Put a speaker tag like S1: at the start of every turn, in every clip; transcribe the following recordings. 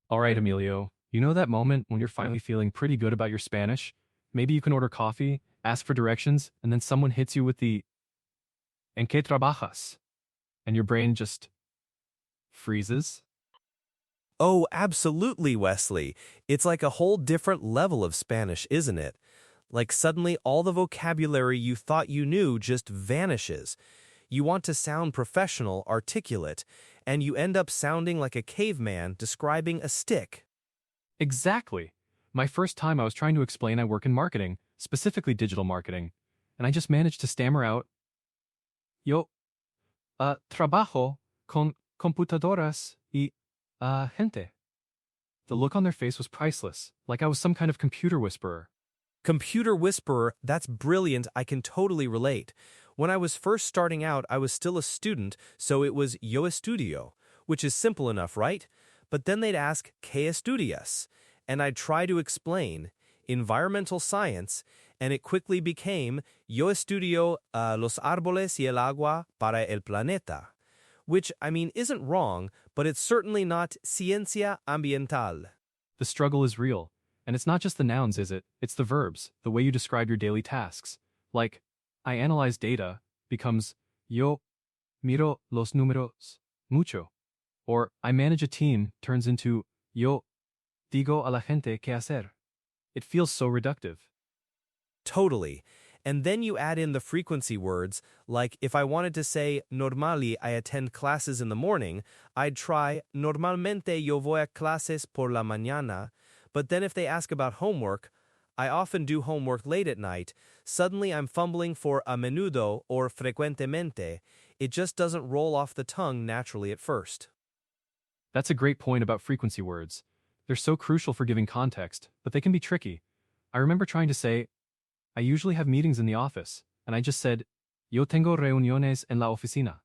S1: All right, Emilio, you know that moment when you're finally feeling pretty good about your Spanish? Maybe you can order coffee, ask for directions, and then someone hits you with the ¿En qué trabajas? And your brain just freezes?
S2: Oh, absolutely, Wesley. It's like a whole different level of Spanish, isn't it? Like suddenly all the vocabulary you thought you knew just vanishes. You want to sound professional, articulate, and you end up sounding like a caveman describing a stick.
S1: Exactly. My first time I was trying to explain I work in marketing, specifically digital marketing, and I just managed to stammer out, Yo, trabajo con computadoras y, gente. The look on their face was priceless, like I was some kind of computer whisperer.
S2: Computer whisperer, that's brilliant, I can totally relate. When I was first starting out, I was still a student, so it was yo estudio, which is simple enough, right? But then they'd ask, ¿qué estudias? And I'd try to explain, environmental science, and it quickly became, yo estudio los árboles y el agua para el planeta. Which, I mean, isn't wrong, but it's certainly not ciencia ambiental.
S1: The struggle is real. And it's not just the nouns, is it? It's the verbs, the way you describe your daily tasks. Like, I analyze data becomes yo miro los números mucho. Or I manage a team turns into yo digo a la gente qué hacer. It feels so reductive.
S2: Totally. And then you add in the frequency words, like if I wanted to say normally I attend classes in the morning, I'd try normalmente yo voy a clases por la mañana, but then if they ask about homework, I often do homework late at night, suddenly I'm fumbling for a menudo or frecuentemente. It just doesn't roll off the tongue naturally at first.
S1: That's a great point about frequency words. They're so crucial for giving context, but they can be tricky. I remember trying to say, I usually have meetings in the office, and I just said, Yo tengo reuniones en la oficina.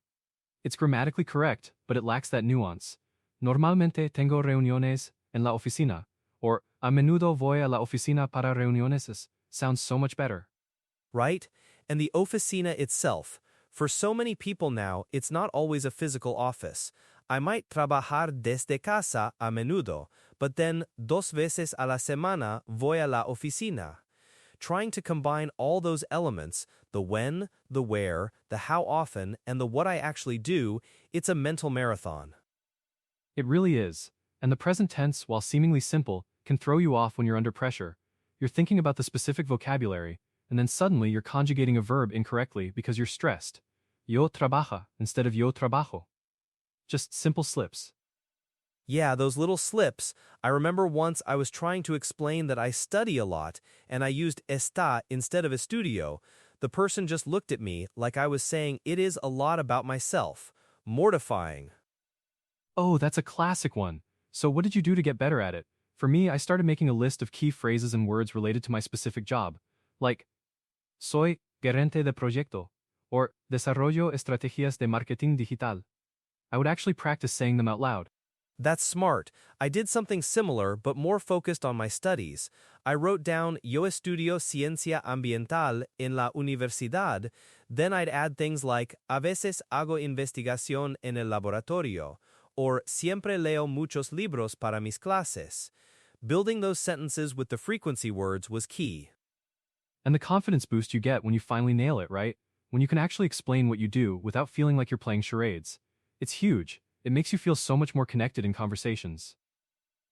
S1: It's grammatically correct, but it lacks that nuance. Normalmente tengo reuniones en la oficina, or a menudo voy a la oficina para reuniones sounds so much better.
S2: Right? And the oficina itself. For so many people now, it's not always a physical office. I might trabajar desde casa a menudo, but then dos veces a la semana voy a la oficina. Trying to combine all those elements, the when, the where, the how often, and the what I actually do, it's a mental marathon.
S1: It really is. And the present tense, while seemingly simple, can throw you off when you're under pressure. You're thinking about the specific vocabulary, and then suddenly you're conjugating a verb incorrectly because you're stressed. Yo trabaja instead of yo trabajo. Just simple slips.
S2: Yeah, those little slips. I remember once I was trying to explain that I study a lot, and I used está instead of estudio. The person just looked at me like I was saying it is a lot about myself. Mortifying.
S1: Oh, that's a classic one. So what did you do to get better at it? For me, I started making a list of key phrases and words related to my specific job, like soy gerente de proyecto, or desarrollo estrategias de marketing digital. I would actually practice saying them out loud.
S2: That's smart. I did something similar, but more focused on my studies. I wrote down Yo estudio ciencia ambiental en la universidad, then I'd add things like A veces hago investigación en el laboratorio, or Siempre leo muchos libros para mis clases. Building those sentences with the frequency words was key.
S1: And the confidence boost you get when you finally nail it, right? When you can actually explain what you do without feeling like you're playing charades. It's huge. It makes you feel so much more connected in conversations.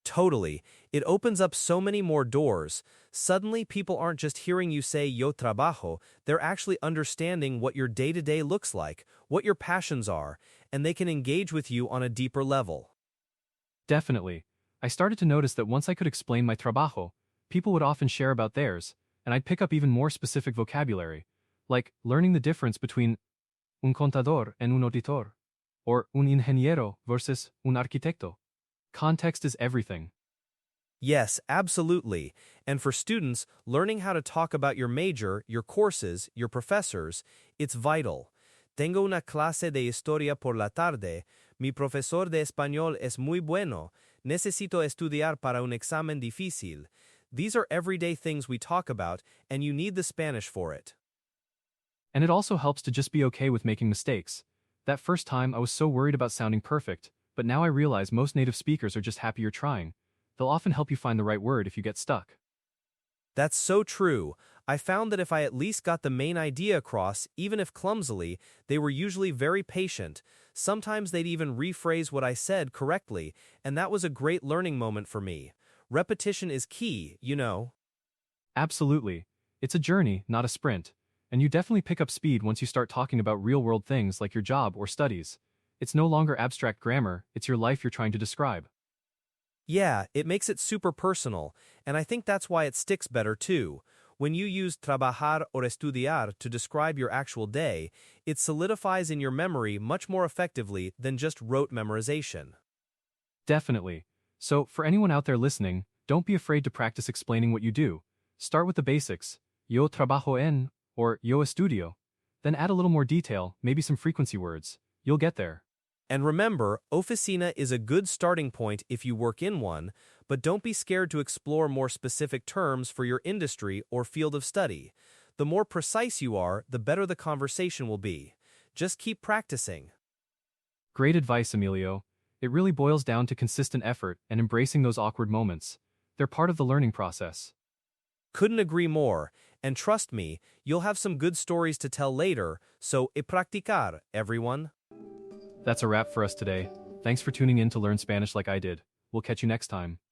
S2: Totally. It opens up so many more doors. Suddenly, people aren't just hearing you say yo trabajo, they're actually understanding what your day-to-day looks like, what your passions are, and they can engage with you on a deeper level.
S1: Definitely. I started to notice that once I could explain my trabajo, people would often share about theirs, and I'd pick up even more specific vocabulary, like learning the difference between un contador and un auditor, or un ingeniero versus un arquitecto. Context is everything.
S2: Yes, absolutely. And for students, learning how to talk about your major, your courses, your professors, it's vital. Tengo una clase de historia por la tarde. Mi profesor de español es muy bueno. Necesito estudiar para un examen difícil. These are everyday things we talk about, and you need the Spanish for it.
S1: And it also helps to just be okay with making mistakes. That first time I was so worried about sounding perfect, but now I realize most native speakers are just happy you're trying. They'll often help you find the right word if you get stuck.
S2: That's so true. I found that if I at least got the main idea across, even if clumsily, they were usually very patient. Sometimes they'd even rephrase what I said correctly, and that was a great learning moment for me. Repetition is key, you know.
S1: Absolutely. It's a journey, not a sprint. And you definitely pick up speed once you start talking about real-world things like your job or studies. It's no longer abstract grammar, it's your life you're trying to describe.
S2: Yeah, it makes it super personal, and I think that's why it sticks better too. When you use trabajar or estudiar to describe your actual day, it solidifies in your memory much more effectively than just rote memorization.
S1: Definitely. So, for anyone out there listening, don't be afraid to practice explaining what you do. Start with the basics. Yo trabajo en, or yo estudio. Then add a little more detail, maybe some frequency words. You'll get there.
S2: And remember, oficina is a good starting point if you work in one, but don't be scared to explore more specific terms for your industry or field of study. The more precise you are, the better the conversation will be. Just keep practicing.
S1: Great advice, Emilio. It really boils down to consistent effort and embracing those awkward moments. They're part of the learning process.
S2: Couldn't agree more, and trust me, you'll have some good stories to tell later, so practicar, everyone.
S1: That's a wrap for us today. Thanks for tuning in to learn Spanish like I did. We'll catch you next time.